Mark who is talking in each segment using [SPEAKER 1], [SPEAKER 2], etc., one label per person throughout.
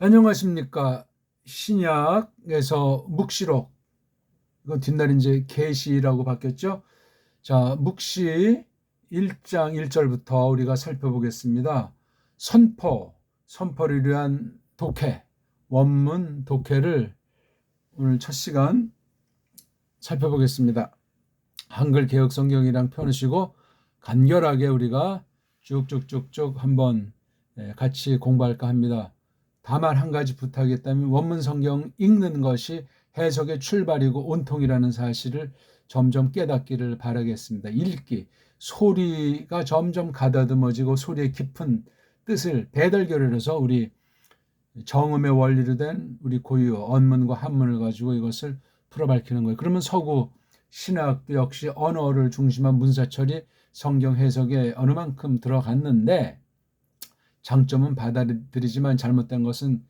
[SPEAKER 1] 안녕하십니까. 신약에서 묵시록, 이건 뒷날 이제 계시라고 바뀌었죠. 자, 묵시 1장 1절부터 우리가 살펴보겠습니다. 선포를 위한 독해, 원문 독해를 오늘 첫 시간 살펴보겠습니다. 한글 개혁 성경이랑 펴놓으시고 간결하게 우리가 쭉쭉쭉쭉 한번 같이 공부할까 합니다. 다만 한 가지 부탁이 있다면 원문 성경 읽는 것이 해석의 출발이고 온통이라는 사실을 점점 깨닫기를 바라겠습니다. 읽기, 소리가 점점 가다듬어지고 소리의 깊은 뜻을 배달결여해서 우리 정음의 원리로 된 우리 고유 언문과 한문을 가지고 이것을 풀어 밝히는 거예요. 그러면 서구 신학도 역시 언어를 중심한 문사처리 성경 해석에 어느 만큼 들어갔는데, 장점은 받아들이지만 잘못된 것은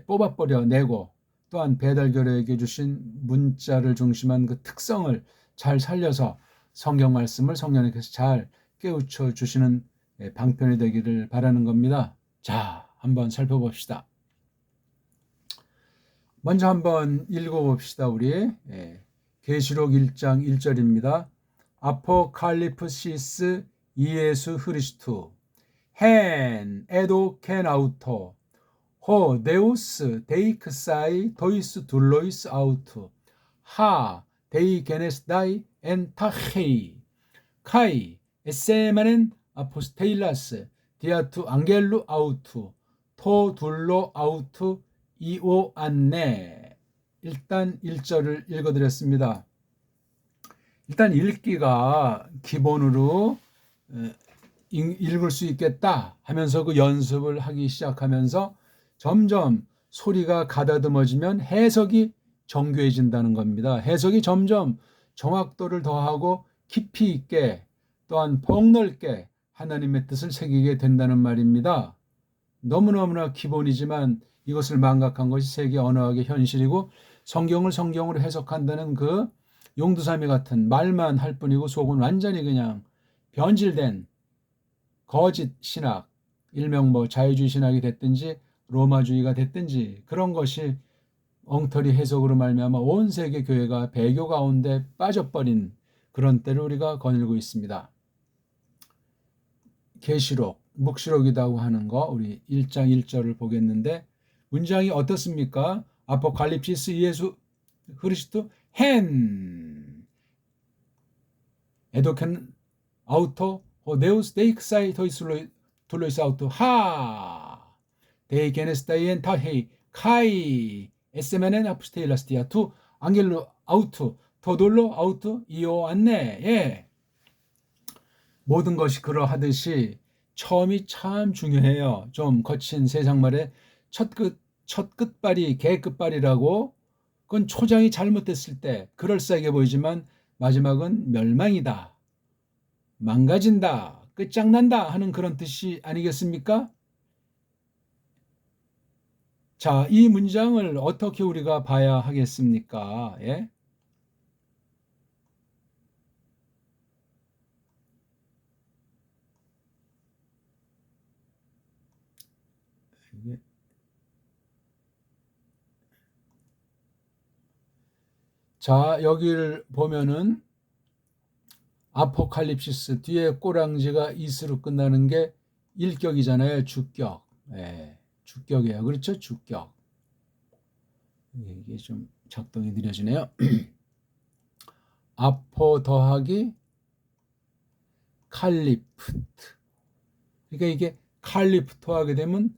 [SPEAKER 1] 뽑아버려 내고, 또한 배달결여에게 주신 문자를 중심한 그 특성을 잘 살려서 성경 말씀을 성령님께서 잘 깨우쳐 주시는 방편이 되기를 바라는 겁니다. 자, 한번 살펴봅시다. 먼저 한번 읽어봅시다. 우리 계시록 1장 1절입니다. 아포칼리프시스 이에수 흐리스투 헨 에도 켄 아우토 호 데우스 데이크사이 도이스 둘로이스 아우투 하 데이 게네스다이 엔 타헤이 카이 에세마넨 아포스테일라스 디아투 앙겔루 아우투 토 둘로 아우투 이오 안네. 일단 1절을 읽어드렸습니다. 일단 읽기가 기본으로 읽을 수 있겠다 하면서 그 연습을 하기 시작하면서 점점 소리가 가다듬어지면 해석이 정교해진다는 겁니다. 해석이 점점 정확도를 더하고 깊이 있게, 또한 폭넓게 하나님의 뜻을 새기게 된다는 말입니다. 너무너무나 기본이지만 이것을 망각한 것이 세계 언어학의 현실이고, 성경을 성경으로 해석한다는 그 용두사미 같은 말만 할 뿐이고 속은 완전히 그냥 변질된 거짓 신학, 일명 자유주의 신학이 됐든지 로마주의가 됐든지 그런 것이 엉터리 해석으로 말미암아 온 세계 교회가 배교 가운데 빠져버린 그런 때를 우리가 거닐고 있습니다. 계시록, 묵시록이라고 하는 거 우리 1장 1절을 보겠는데, 문장이 어떻습니까? 아포칼립시스 예수 그리스도 헨 에도켄 아우토 호데우스 데이크사이 돌로이스 아우토 하 데이 게네스타이엔 타헤이 카이 에세메넨 아프스테일라스티아 투 앙겔로 아우투 토돌로 아우투 이오 안네. 예. 모든 것이 그러하듯이 처음이 참 중요해요. 좀 거친 세상말에 첫 끝발이 개 끝발이라고, 그건 초장이 잘못됐을 때 그럴싸하게 보이지만 마지막은 멸망이다, 망가진다, 끝장난다 하는 그런 뜻이 아니겠습니까? 자, 이 문장을 어떻게 우리가 봐야 하겠습니까? 예? 자, 여기를 보면은 아포칼립시스 뒤에 꼬랑지가 이스로 끝나는 게 일격이잖아요. 주격. 예, 주격이에요. 그렇죠? 주격. 이게 좀 작동이 느려지네요. 아포 더하기 칼리프트. 그러니까 이게 칼리프트 하게 되면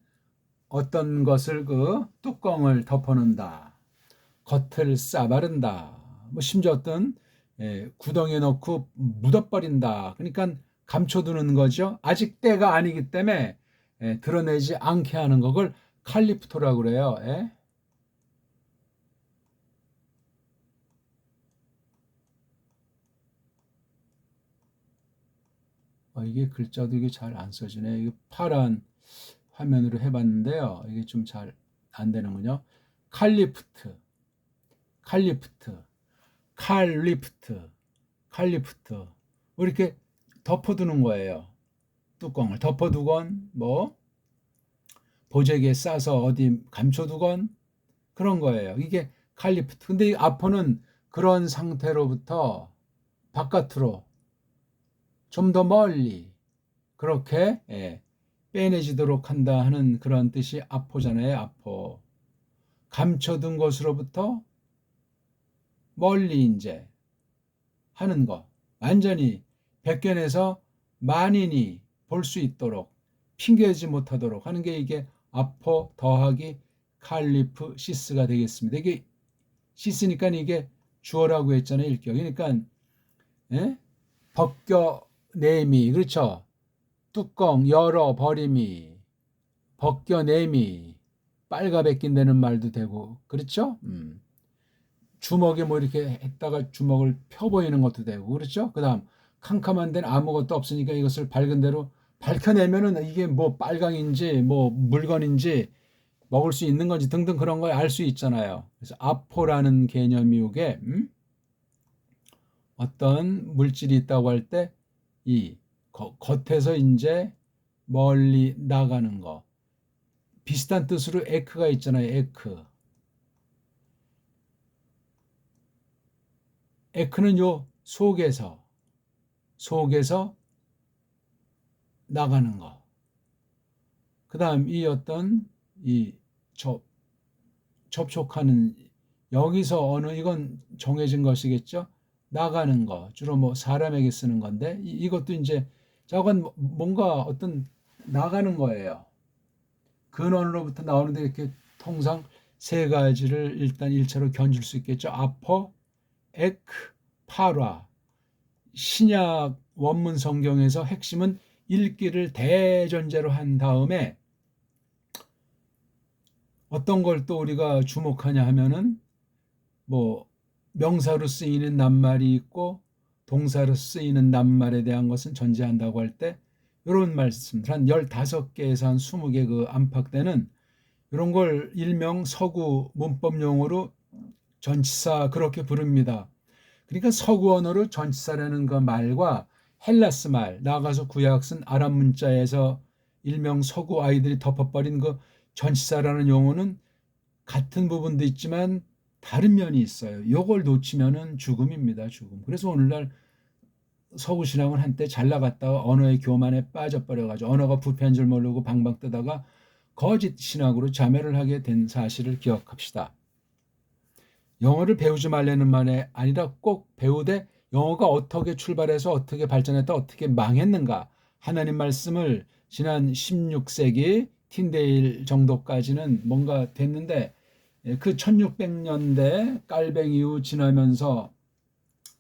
[SPEAKER 1] 어떤 것을 그 뚜껑을 덮어놓는다, 겉을 싸바른다, 심지어 어떤 구덩이에 넣고 묻어버린다. 그러니까 감춰두는 거죠. 아직 때가 아니기 때문에 드러내지 않게 하는 것을 칼리프토라고 그래요. 예? 이게 글자도 이게 잘 안 써지네. 이게 파란 화면으로 해봤는데요. 이게 좀 잘 안 되는군요. 칼리프트, 칼리프트, 칼리프트, 칼리프트. 이렇게 덮어두는 거예요. 뚜껑을 덮어두건 보재기에 싸서 어디 감춰두건 그런 거예요. 이게 칼리프트. 근데 이 아포는 그런 상태로부터 바깥으로 좀 더 멀리 그렇게 빼내지도록 한다 하는 그런 뜻이 아포잖아요. 아포. 감춰둔 것으로부터 멀리 이제 하는 거. 완전히 백견에서 만인이 볼 수 있도록 핑계지 못하도록 하는 게 이게 아포 더하기 칼리프 시스가 되겠습니다. 이게 시스니까 이게 주어라고 했잖아요. 일격. 그러니까 벗겨내미 그렇죠. 뚜껑 열어 버림이 벗겨내미 빨가벗긴다는 말도 되고 그렇죠. 주먹에 뭐 이렇게 했다가 주먹을 펴 보이는 것도 되고 그렇죠. 그 다음 캄캄한 데는 아무것도 없으니까 이것을 밝은 대로 밝혀내면은 이게 뭐 빨강인지 뭐 물건인지 먹을 수 있는 건지 등등 그런 걸 알 수 있잖아요. 그래서 아포라는 개념이 오게 어떤 물질이 있다고 할 때 이 겉에서 이제 멀리 나가는 거 비슷한 뜻으로 에크가 있잖아요. 에크는 요 속에서 나가는 거. 그다음 이 어떤 이 접촉하는 여기서 어느 이건 정해진 것이겠죠. 나가는 거 주로 뭐 사람에게 쓰는 건데 이것도 이제 저건 뭔가 어떤 나가는 거예요. 근원으로부터 나오는데 이렇게 통상 세 가지를 일단 일차로 견줄 수 있겠죠. 아포, 에크, 파라. 신약 원문 성경에서 핵심은 읽기를 대전제로 한 다음에 어떤 걸 또 우리가 주목하냐 하면은 뭐 명사로 쓰이는 낱말이 있고 동사로 쓰이는 낱말에 대한 것은 전제한다고 할 때 이런 말씀들 한 15개에서 한 20개 그 안팎되는 이런 걸 일명 서구 문법 용어로 전치사 그렇게 부릅니다. 그러니까 서구 언어로 전치사라는 그 말과 헬라스 말 나아가서 구약 쓴 아랍 문자에서 일명 서구 아이들이 덮어버린 그 전치사라는 용어는 같은 부분도 있지만 다른 면이 있어요. 이걸 놓치면은 죽음입니다. 죽음. 그래서 오늘날 서구 신앙은 한때 잘 나갔다가 언어의 교만에 빠져버려가지고 언어가 부패한 줄 모르고 방방 뜨다가 거짓 신학으로 자멸을 하게 된 사실을 기억합시다. 영어를 배우지 말라는 말이 아니라 꼭 배우되 영어가 어떻게 출발해서 어떻게 발전했다 어떻게 망했는가 하나님 말씀을 지난 16세기 틴데일 정도까지는 뭔가 됐는데 그 1600년대 깔뱅 이후 지나면서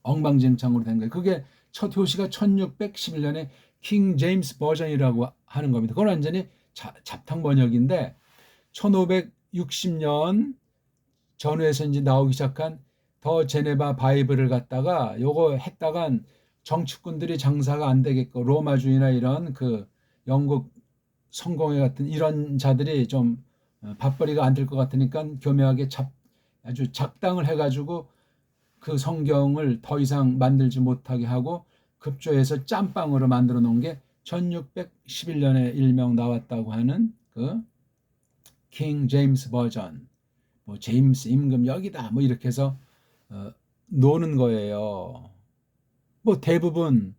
[SPEAKER 1] 엉망진창으로 된 거예요. 그게 첫 효시가 1611년에 킹 제임스 버전이라고 하는 겁니다. 그건 완전히 잡탕 번역인데 1560년 전후에서 이제 나오기 시작한 더 제네바 바이블을 갖다가 요거 했다간 정치꾼들이 장사가 안 되겠고 로마주의나 이런 그 영국 성공회 같은 이런 자들이 좀 밥벌이가 안 될 것 같으니까 교묘하게 아주 작당을 해가지고 그 성경을 더 이상 만들지 못하게 하고 급조해서 짬빵으로 만들어 놓은 게 1611년에 일명 나왔다고 하는 그 킹 제임스 버전 뭐 제임스 임금 여기다 뭐 이렇게 해서 노는 거예요. 뭐 대부분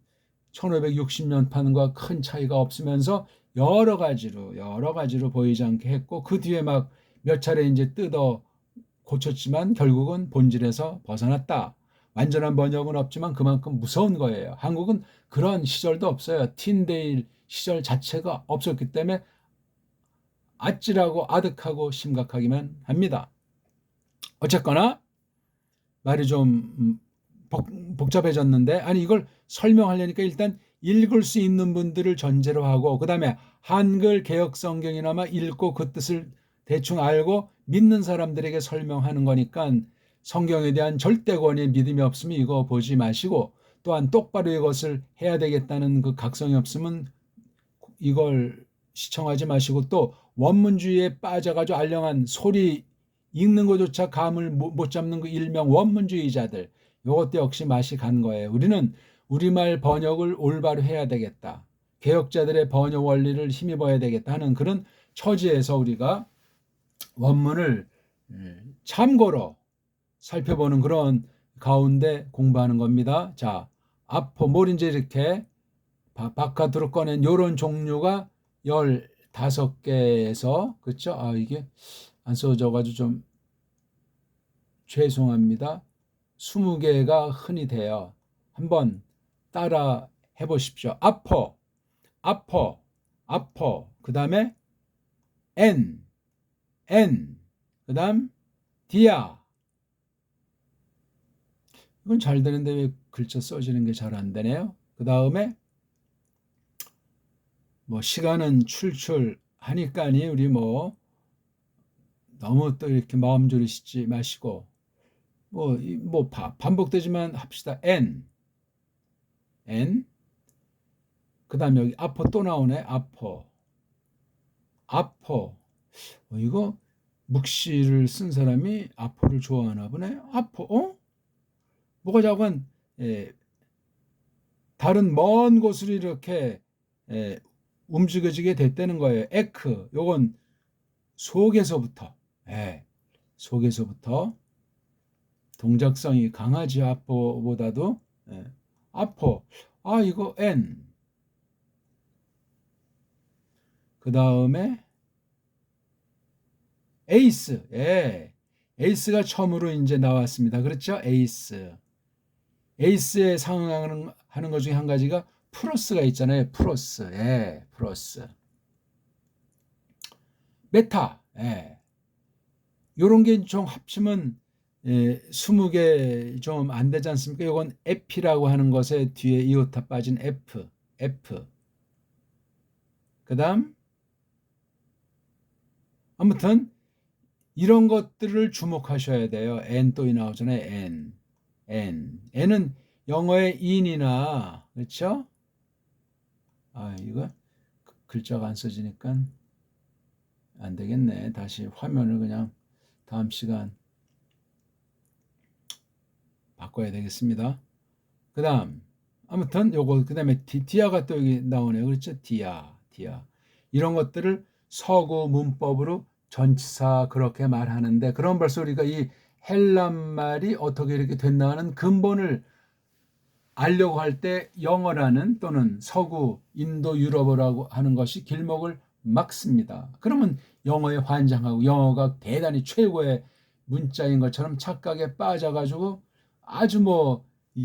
[SPEAKER 1] 1560년판과 큰 차이가 없으면서 여러 가지로 보이지 않게 했고 그 뒤에 막 몇 차례 이제 뜯어 고쳤지만 결국은 본질에서 벗어났다. 완전한 번역은 없지만 그만큼 무서운 거예요. 한국은 그런 시절도 없어요. 틴데일 시절 자체가 없었기 때문에 아찔하고 아득하고 심각하기만 합니다. 어쨌거나 말이 좀 복잡해졌는데 아니 이걸 설명하려니까 일단 읽을 수 있는 분들을 전제로 하고 그 다음에 한글 개역 성경이나마 읽고 그 뜻을 대충 알고 믿는 사람들에게 설명하는 거니까 성경에 대한 절대권의 믿음이 없으면 이거 보지 마시고 또한 똑바로 이것을 해야 되겠다는 그 각성이 없으면 이걸 시청하지 마시고 또 원문주의에 빠져가지고 알령한 소리 읽는 것조차 감을 못 잡는 그 일명 원문주의자들 이것도 역시 맛이 간 거예요. 우리는 우리말 번역을 올바로 해야 되겠다. 개혁자들의 번역 원리를 힘입어야 되겠다 하는 그런 처지에서 우리가 원문을 참고로 살펴보는 그런 가운데 공부하는 겁니다. 자, 아포 뭘 이제 이렇게 바깥으로 꺼낸 요런 종류가 15개에서 그렇죠? 이게 안 써져 가지고 좀 죄송합니다. 20개가 흔히 돼요. 한번 따라 해 보십시오. 아포, 아포, 아포. 그다음에 N, 그다음 디아. 이건 잘 되는데 왜 글자 써지는 게 잘 안 되네요. 그다음에 뭐 시간은 출출하니까니 우리 뭐 너무 또 이렇게 마음 졸이시지 마시고 뭐 반복되지만 합시다. N, 그다음에 여기 아포 또 나오네. 아포. 이거 묵시를 쓴 사람이 아포를 좋아하나 보네. 아포, 뭐가 자꾸 다른 먼 곳으로 이렇게 움직여지게 됐다는 거예요. 에크, 요건 속에서부터, 속에서부터 동작성이 강하지. 아포보다도. 아포, 이거 N. 그 다음에 에이스, 에이스가 처음으로 이제 나왔습니다. 그렇죠? 에이스에 상응하는 것 중에 한 가지가 프로스가 있잖아요. 프로스, 프로스. 메타, 요런 게 좀 합치면 20개 좀 안 되지 않습니까? 이건 에피라고 하는 것에 뒤에 이오타 빠진 F. 그 다음 아무튼 이런 것들을 주목하셔야 돼요. N 또 나오잖아요. N은 영어의 in이나 그렇죠? 이거 글자가 안 써지니까 안 되겠네. 다시 화면을 그냥 다음 시간 바꿔야 되겠습니다. 그 다음 아무튼 요거 그 다음에 디아가 또 여기 나오네요. 그렇죠? 디아 이런 것들을 서구 문법으로 전치사 그렇게 말하는데 그럼 벌써 우리가 이 헬란 말이 어떻게 이렇게 됐나 하는 근본을 알려고 할 때 영어라는 또는 서구 인도 유럽어라고 하는 것이 길목을 막습니다. 그러면 영어에 환장하고 영어가 대단히 최고의 문자인 것처럼 착각에 빠져가지고 아주 뭐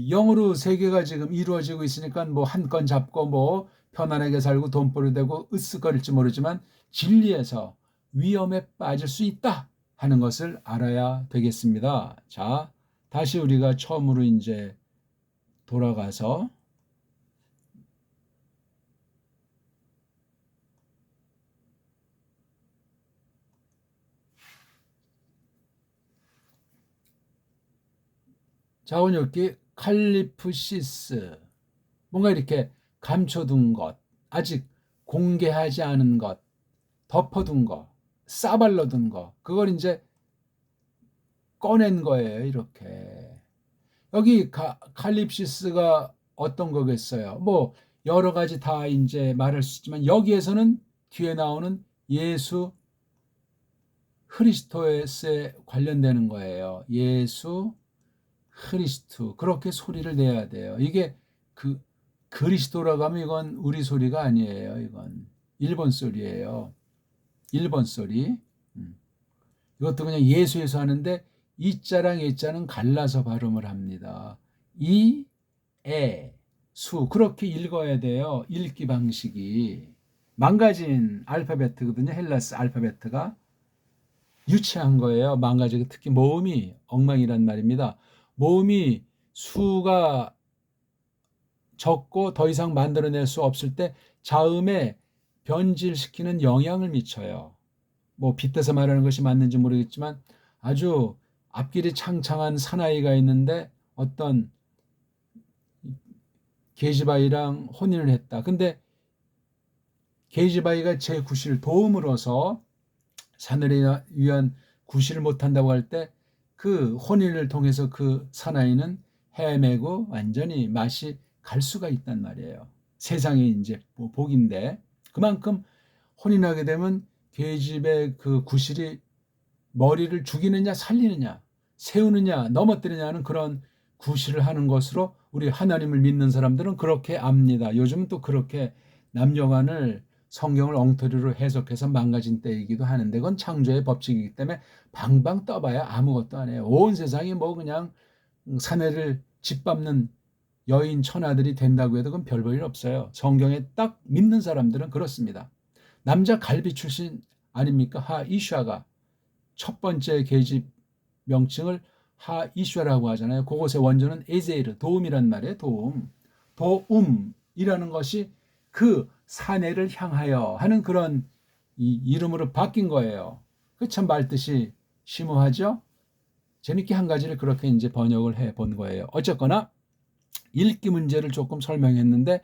[SPEAKER 1] 영어로 세계가 지금 이루어지고 있으니까 뭐 한 건 잡고 뭐 편안하게 살고 돈벌이 되고 으쓱거릴지 모르지만 진리에서 위험에 빠질 수 있다 하는 것을 알아야 되겠습니다. 자, 다시 우리가 처음으로 이제 돌아가서 자원역기 칼리프시스 뭔가 이렇게 감춰둔 것 아직 공개하지 않은 것 덮어둔 것 싸발라둔 것 그걸 이제 꺼낸 거예요. 이렇게 여기 칼립시스가 어떤 거겠어요? 뭐 여러 가지 다 이제 말할 수 있지만 여기에서는 뒤에 나오는 예수 그리스도에 관련되는 거예요. 예수 그리스도 그렇게 소리를 내야 돼요. 이게 그리스도라고 하면 이건 우리 소리가 아니에요. 이건 일본 소리예요. 일본 소리. 이것도 그냥 예수에서 하는데 이자랑 예자는 갈라서 발음을 합니다. 이, 에, 수 그렇게 읽어야 돼요. 읽기 방식이 망가진 알파벳거든요. 헬라스 알파벳가 유치한 거예요. 망가지고 특히 모음이 엉망이란 말입니다. 모음이 수가 적고 더 이상 만들어낼 수 없을 때 자음에 변질시키는 영향을 미쳐요. 뭐 빗대서 말하는 것이 맞는지 모르겠지만 아주 앞길이 창창한 사나이가 있는데 어떤 계집아이랑 혼인을 했다. 근데 계집아이가 제 구실을 도움으로써 사내를 위한 구실을 못한다고 할 때 그 혼인을 통해서 그 사나이는 헤매고 완전히 맛이 갈 수가 있단 말이에요. 세상에 이제 복인데 그만큼 혼인하게 되면 계집의 그 구실이 머리를 죽이느냐 살리느냐 세우느냐 넘어뜨리냐는 그런 구실을 하는 것으로 우리 하나님을 믿는 사람들은 그렇게 압니다. 요즘은 또 그렇게 남녀간을 성경을 엉터리로 해석해서 망가진 때이기도 하는데 그건 창조의 법칙이기 때문에 방방 떠봐야 아무것도 안 해요. 온 세상이 뭐 그냥 사내를 짓밟는 여인 천하들이 된다고 해도 그건 별 볼 일 없어요. 성경에 딱 믿는 사람들은 그렇습니다. 남자 갈비 출신 아닙니까? 하이샤가 첫 번째 계집 명칭을 하이샤라고 하잖아요. 그곳의 원조는 에제르, 도움이란 말이에요. 도움. 도움이라는 것이 그 사내를 향하여 하는 그런 이름으로 바뀐 거예요. 그 참 말뜻이 심오하죠? 재밌게 한 가지를 그렇게 이제 번역을 해 본 거예요. 어쨌거나 읽기 문제를 조금 설명했는데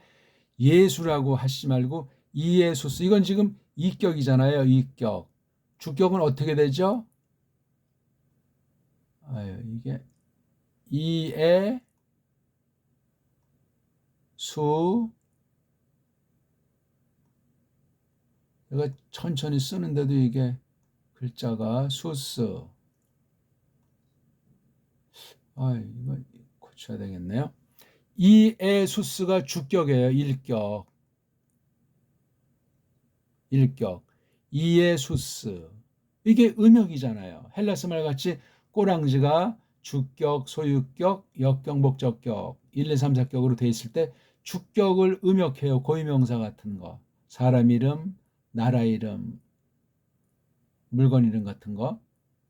[SPEAKER 1] 예수라고 하시지 말고 이예수스 이건 지금 이격이잖아요. 이격. 주격은 어떻게 되죠? 이게 이에 수 내가 천천히 쓰는데도 이게 글자가 수스 이거 고쳐야 되겠네요. 이에 수스가 주격이에요. 일격 이에 수스 이게 음역이잖아요. 헬라스 말 같이 꼬랑지가 주격, 소유격, 역격, 목적격 1, 2, 3, 4격으로 돼 있을 때 주격을 음역해요. 고유명사 같은 거. 사람 이름, 나라 이름, 물건 이름 같은 거.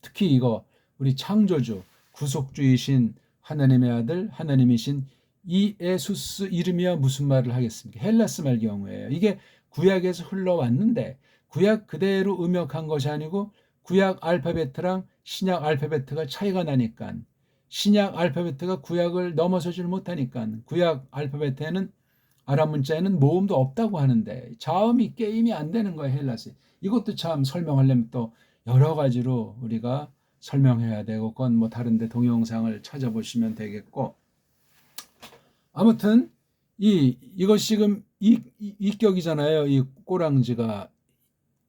[SPEAKER 1] 특히 이거 우리 창조주, 구속주이신 하나님의 아들, 하나님이신 이에수스 이름이야 무슨 말을 하겠습니까? 헬라스 말 경우에요. 이게 구약에서 흘러왔는데 구약 그대로 음역한 것이 아니고 구약 알파벳이랑 신약 알파벳가 차이가 나니까 신약 알파벳가 구약을 넘어서질 못하니까 구약 알파벳에는 아랍 문자에는 모음도 없다고 하는데 자음이 게임이 안 되는 거예요. 헬라스. 이것도 참 설명하려면 또 여러 가지로 우리가 설명해야 되고 그건 뭐 다른데 동영상을 찾아보시면 되겠고 아무튼 이것이 지금 이격이잖아요. 이 꼬랑지가.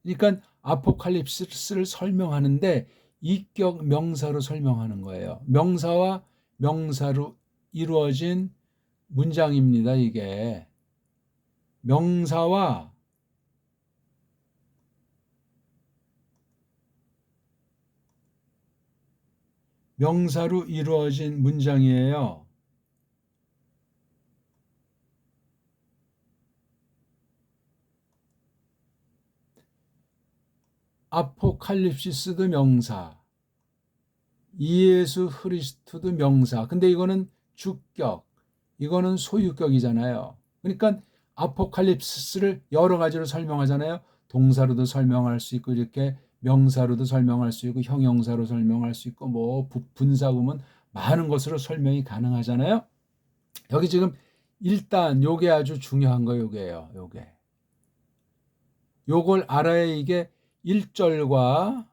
[SPEAKER 1] 그러니까 아포칼립스를 설명하는데 이격 명사로 설명하는 거예요. 명사와 명사로 이루어진 문장입니다. 이게 명사와 명사로 이루어진 문장이에요. 아포칼립시스도 명사, 이예수 그리스도도 명사. 근데 이거는 주격, 이거는 소유격이잖아요. 그러니까 아포칼립스를 여러 가지로 설명하잖아요. 동사로도 설명할 수 있고 이렇게 명사로도 설명할 수 있고 형용사로 설명할 수 있고 뭐 분사구문 많은 것으로 설명이 가능하잖아요. 여기 지금 일단 요게 아주 중요한 거 요게예요. 요걸 알아야 이게 1절과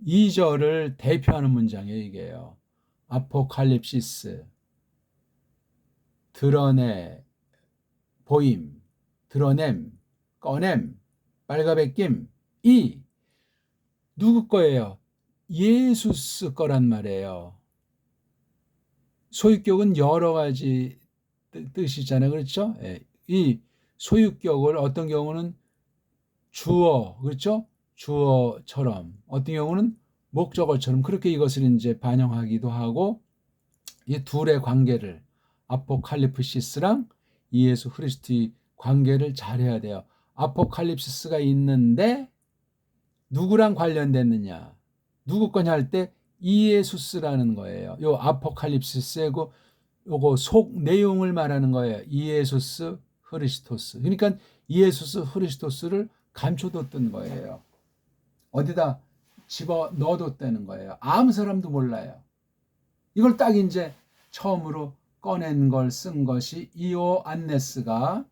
[SPEAKER 1] 2절을 대표하는 문장이에요. 이게요. 아포칼립시스 드러내 보임 드러냄 꺼냄 빨가벗김 이 누구 거예요? 예수스 거란 말이에요. 소유격은 여러 가지 뜻이잖아요. 그렇죠? 이 소유격을 어떤 경우는 주어, 그렇죠? 주어처럼, 어떤 경우는 목적어처럼 그렇게 이것을 이제 반영하기도 하고, 이 둘의 관계를 아포칼립시스랑 예수 그리스도의 관계를 잘해야 돼요. 아포칼립시스가 있는데 누구랑 관련됐느냐? 누구 거냐 할 때 이예수스라는 거예요. 요 아포칼립시스고 요거 속 내용을 말하는 거예요. 이예수스 그리스도스. 그러니까 이예수스 그리스도스를 감춰뒀던 거예요. 어디다 집어 넣어뒀다는 거예요. 아무 사람도 몰라요. 이걸 딱 이제 처음으로 꺼낸 걸 쓴 것이 이오안네스가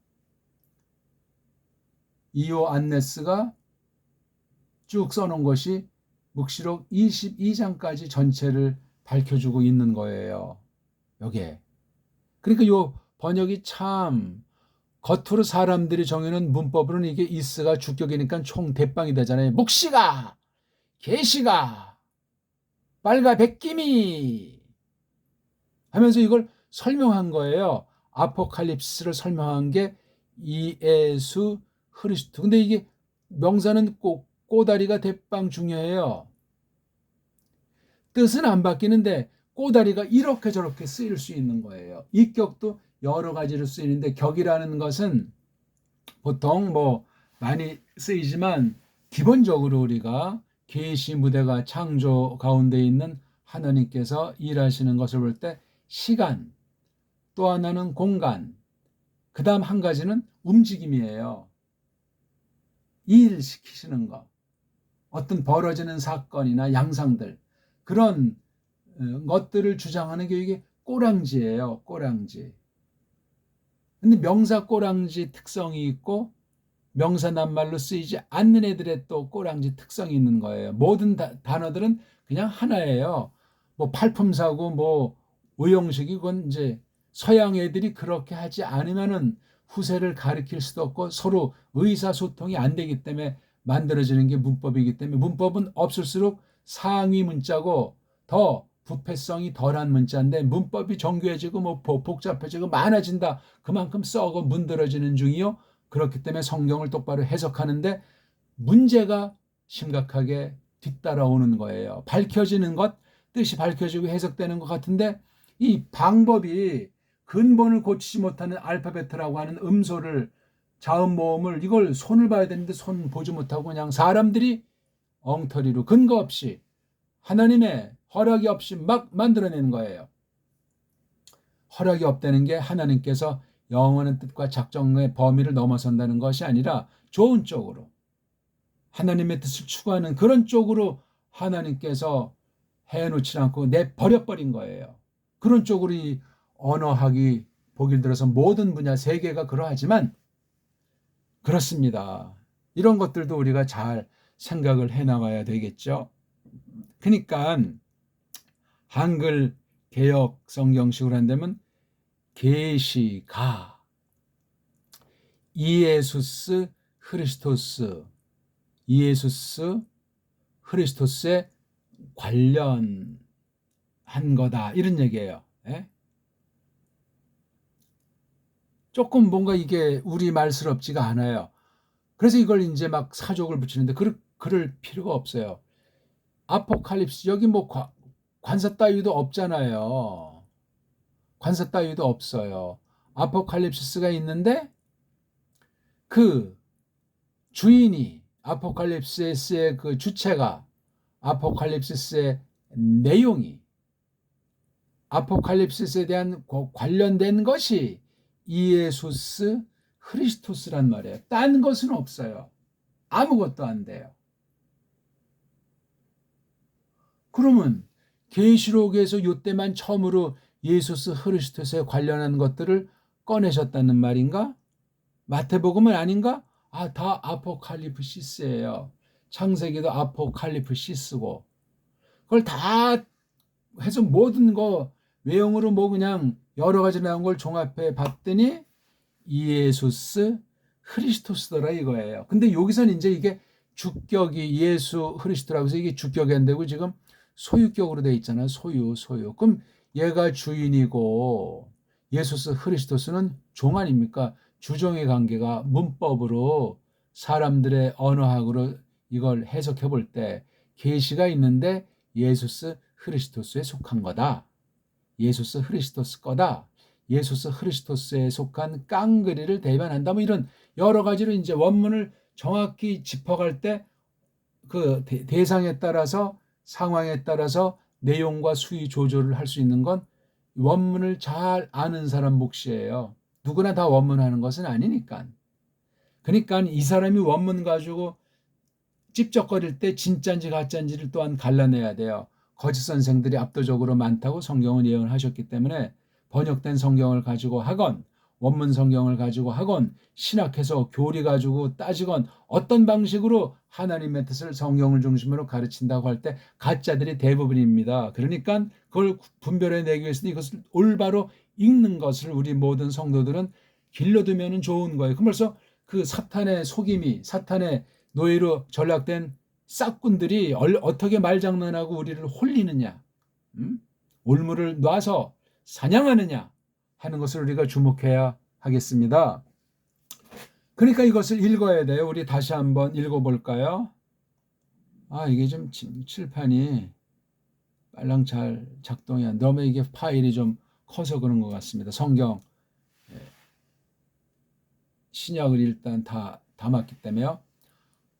[SPEAKER 1] 쭉 써놓은 것이 묵시록 22장까지 전체를 밝혀주고 있는 거예요. 여기에. 그러니까 요 번역이 참 겉으로 사람들이 정해놓은 문법으로는 이게 이스가 주격이니까 총 대빵이 되잖아요. 묵시가, 계시가, 빨가 백김이 하면서 이걸 설명한 거예요. 아포칼립스를 설명한 게 이예수 그리스도. 근데 이게 명사는 꼭 꼬다리가 대빵 중요해요. 뜻은 안 바뀌는데 꼬다리가 이렇게 저렇게 쓰일 수 있는 거예요. 이 격도 여러 가지로 쓰이는데 격이라는 것은 보통 뭐 많이 쓰이지만 기본적으로 우리가 계시 무대가 창조 가운데 있는 하나님께서 일하시는 것을 볼 때 시간, 또 하나는 공간, 그 다음 한 가지는 움직임이에요. 일시키시는 것, 어떤 벌어지는 사건이나 양상들, 그런 것들을 주장하는 게 이게 꼬랑지예요. 꼬랑지. 근데 명사 꼬랑지 특성이 있고 명사 낱말로 쓰이지 않는 애들의 또 꼬랑지 특성이 있는 거예요. 모든 단어들은 그냥 하나예요. 뭐 팔품사고 뭐 의용식이 그건 이제 서양 애들이 그렇게 하지 않으면은 후세를 가리킬 수도 없고 서로 의사소통이 안 되기 때문에 만들어지는 게 문법이기 때문에 문법은 없을수록 상위 문자고 더 부패성이 덜한 문자인데 문법이 정교해지고 뭐 복잡해지고 많아진다. 그만큼 썩어 문드러지는 중이요. 그렇기 때문에 성경을 똑바로 해석하는데 문제가 심각하게 뒤따라오는 거예요. 밝혀지는 것, 뜻이 밝혀지고 해석되는 것 같은데 이 방법이 근본을 고치지 못하는 알파벳이라고 하는 음소를 자음 모음을 이걸 손을 봐야 되는데 손 보지 못하고 그냥 사람들이 엉터리로 근거 없이 하나님의 허락이 없이 막 만들어내는 거예요. 허락이 없다는 게 하나님께서 영원한 뜻과 작정의 범위를 넘어선다는 것이 아니라 좋은 쪽으로 하나님의 뜻을 추구하는 그런 쪽으로 하나님께서 해놓지 않고 내버려버린 거예요. 그런 쪽으로 이 언어학이 보길 들어서 모든 분야 세계가 그러하지만 그렇습니다. 이런 것들도 우리가 잘 생각을 해나가야 되겠죠. 그러니까 한글 개역 성경식으로 한다면 계시가 이에수스 크리스토스 이에수스 크리스토스에 관련한 거다 이런 얘기예요. 예? 조금 뭔가 이게 우리말스럽지가 않아요. 그래서 이걸 이제 막 사족을 붙이는데 그럴 필요가 없어요. 아포칼립스 여기 뭐 관사 따위도 없잖아요. 관사 따위도 없어요. 아포칼립스가 있는데 그 주인이 아포칼립스의 그 주체가 아포칼립스의 내용이 아포칼립스에 대한 관련된 것이 이에수스 크리스토스란 말이에요. 딴 것은 없어요. 아무것도 안 돼요. 그러면 계시록에서 이때만 처음으로 예수스 크리스토스에 관련한 것들을 꺼내셨다는 말인가? 마태복음은 아닌가? 다 아포칼립시스예요. 창세기도 아포칼립시스고 그걸 다 해서 모든 거 외형으로 뭐 그냥 여러 가지 나온 걸 종합해 봤더니 이에수스 크리스토스더라 이거예요. 근데 여기서는 이제 이게 주격이 예수 크리스토라고 해서 이게 주격이 안 되고 지금 소유격으로 돼 있잖아요. 소유. 그럼 얘가 주인이고 예수스 크리스토스는 종 아닙니까? 주종의 관계가 문법으로 사람들의 언어학으로 이걸 해석해 볼 때 계시가 있는데 예수스 크리스토스에 속한 거다. 예수스 크리스토스 거다. 예수스 크리스토스에 속한 깡그리를 대변한다. 뭐 이런 여러 가지로 이제 원문을 정확히 짚어갈 때 그 대상에 따라서 상황에 따라서 내용과 수위 조절을 할 수 있는 건 원문을 잘 아는 사람 몫이에요. 누구나 다 원문하는 것은 아니니까. 그러니까 이 사람이 원문 가지고 찝쩍거릴 때 진짜인지 가짜인지를 또한 갈라내야 돼요. 거짓 선생들이 압도적으로 많다고 성경은 예언을 하셨기 때문에 번역된 성경을 가지고 하건 원문 성경을 가지고 하건 신학해서 교리 가지고 따지건 어떤 방식으로 하나님의 뜻을 성경을 중심으로 가르친다고 할 때 가짜들이 대부분입니다. 그러니까 그걸 분별해내기 위해서는 이것을 올바로 읽는 것을 우리 모든 성도들은 길러두면 좋은 거예요. 그럼 벌써 그 사탄의 속임이, 사탄의 노예로 전락된 싹군들이 어떻게 말장난하고 우리를 홀리느냐, 올무를 놔서 사냥하느냐 하는 것을 우리가 주목해야 하겠습니다. 그러니까 이것을 읽어야 돼요. 우리 다시 한번 읽어볼까요? 이게 좀 칠판이 빨랑 잘 작동이 안 돼. 너무 이게 파일이 좀 커서 그런 것 같습니다. 성경 신약을 일단 다 담았기 때문에요.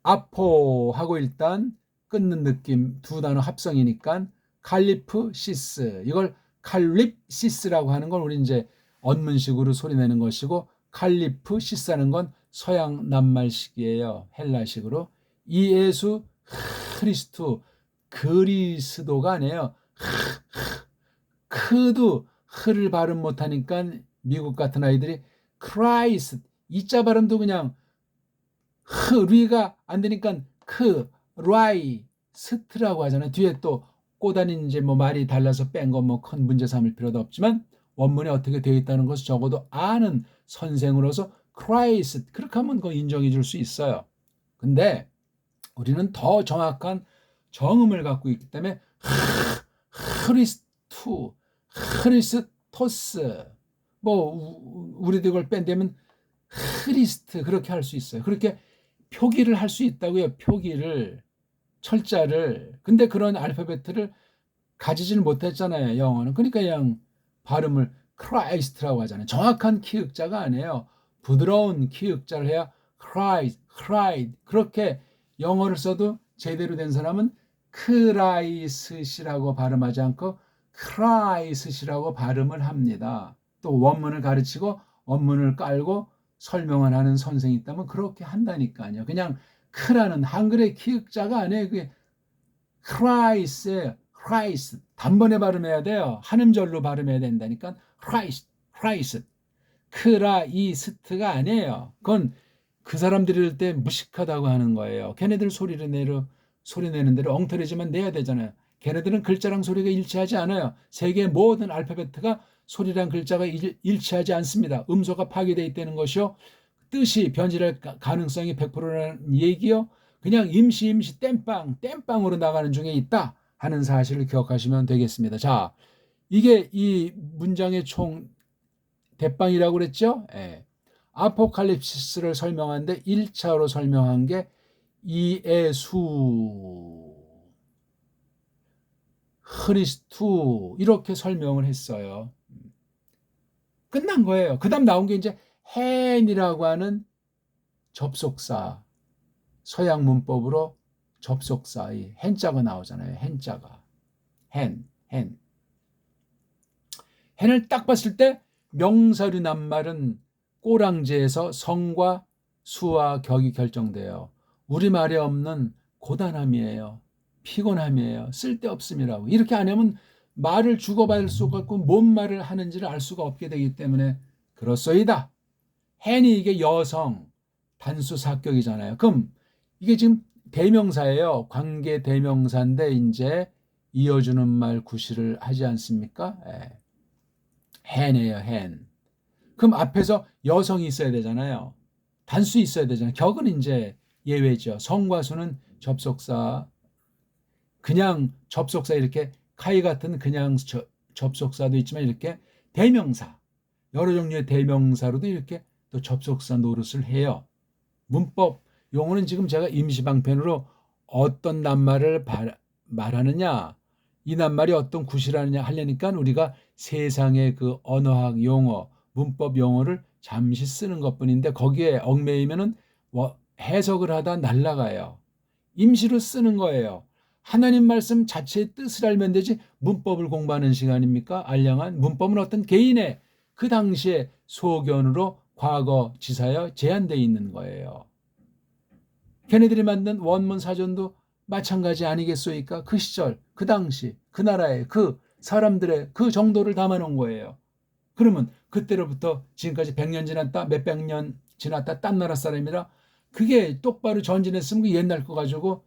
[SPEAKER 1] 아포하고 일단 끊는 느낌 두 단어 합성이니까 칼리프시스, 이걸 칼립시스라고 하는 건 우리 이제 언문식으로 소리내는 것이고, 칼리프시스라는 건 서양 낱말식이에요. 헬라식으로. 이예수 크리스투, 그리스도가 아니에요. 크도 흐를 발음 못하니까 미국 같은 아이들이 크라이스, 이자 발음도 그냥 흐리가 안 되니까 라이 스트라고 하잖아요. 뒤에 또 꼬다니 이제 뭐 말이 달라서 뺀 거 뭐 큰 문제 삼을 필요도 없지만 원문에 어떻게 되어 있다는 것을 적어도 아는 선생으로서 크라이스, 그렇게 하면 그거 인정해 줄 수 있어요. 근데 우리는 더 정확한 정음을 갖고 있기 때문에 크리스투, 크리스토스, 뭐 우리도 이걸 뺀다면 크리스트, 그렇게 할 수 있어요. 그렇게 표기를 할 수 있다고요. 표기를, 철자를. 근데 그런 알파벳을 가지지는 못했잖아요, 영어는. 그러니까 그냥 발음을 크라이스트라고 하잖아요. 정확한 키읔자가 아니에요. 부드러운 키읔자를 해야 크라이드. 그렇게 영어를 써도 제대로 된 사람은 크라이스시라고 발음하지 않고 크라이스시라고 발음을 합니다. 또 원문을 가르치고 원문을 깔고 설명을 하는 선생이 있다면 그렇게 한다니까요. 그냥 크라는 한글의 키읔자가 아니에요. 그게 크라이스예요. 크라이스. 단번에 발음해야 돼요. 한 음절로 발음해야 된다니까. 크라이스. 크라이스트가 아니에요. 그건 그 사람들이 이럴 때 무식하다고 하는 거예요. 걔네들 소리 내는 대로 엉터리지만 내야 되잖아요. 걔네들은 글자랑 소리가 일치하지 않아요. 세계의 모든 알파벳가 소리랑 글자가 일치하지 않습니다. 음소가 파괴되어 있다는 것이요. 뜻이 변질할 가능성이 100%라는 얘기요. 그냥 임시 땜빵으로 나가는 중에 있다 하는 사실을 기억하시면 되겠습니다. 자, 이게 이 문장의 총 대빵이라고 그랬죠? 예. 아포칼립시스를 설명하는데 1차로 설명한 게 이예수 크리스투, 이렇게 설명을 했어요. 끝난 거예요. 그 다음 나온 게 이제 헨이라고 하는 접속사, 서양 문법으로 접속사, 이 헨자가 나오잖아요. 헨자가. 헨을 딱 봤을 때 명사류 낱말은 꼬랑지에서 성과 수와 격이 결정돼요. 우리말에 없는 고단함이에요. 피곤함이에요. 쓸데없음이라고. 이렇게 안 하면 말을 주고받을 수가 없고 뭔 말을 하는지를 알 수가 없게 되기 때문에 그렇소이다. 헨이 이게 여성 단수 사격이잖아요. 그럼 이게 지금 대명사예요. 관계 대명사인데 이제 이어주는 말 구실을 하지 않습니까? 헨이에요. 헨. 그럼 앞에서 여성이 있어야 되잖아요. 단수 있어야 되잖아요. 격은 이제 예외죠. 성과 수는 접속사, 그냥 접속사, 이렇게 카이 같은 그냥 접속사도 있지만 이렇게 대명사, 여러 종류의 대명사로도 이렇게 또 접속사 노릇을 해요. 문법 용어는 지금 제가 임시방편으로 어떤 낱말을 말하느냐, 이 낱말이 어떤 구실하느냐 하려니까 우리가 세상의 그 언어학 용어, 문법 용어를 잠시 쓰는 것뿐인데 거기에 얽매이면은 해석을 하다 날아가요. 임시로 쓰는 거예요. 하나님 말씀 자체의 뜻을 알면 되지 문법을 공부하는 시간입니까? 알량한 문법은 어떤 개인의 그 당시의 소견으로 과거 지사에 제한되어 있는 거예요. 걔네들이 만든 원문 사전도 마찬가지 아니겠소이까? 그 시절, 그 당시, 그 나라의 그 사람들의 그 정도를 담아놓은 거예요. 그러면 그때로부터 지금까지 100년 지났다, 몇백 년 지났다, 딴 나라 사람이라 그게 똑바로 전진했으면 그 옛날 거 가지고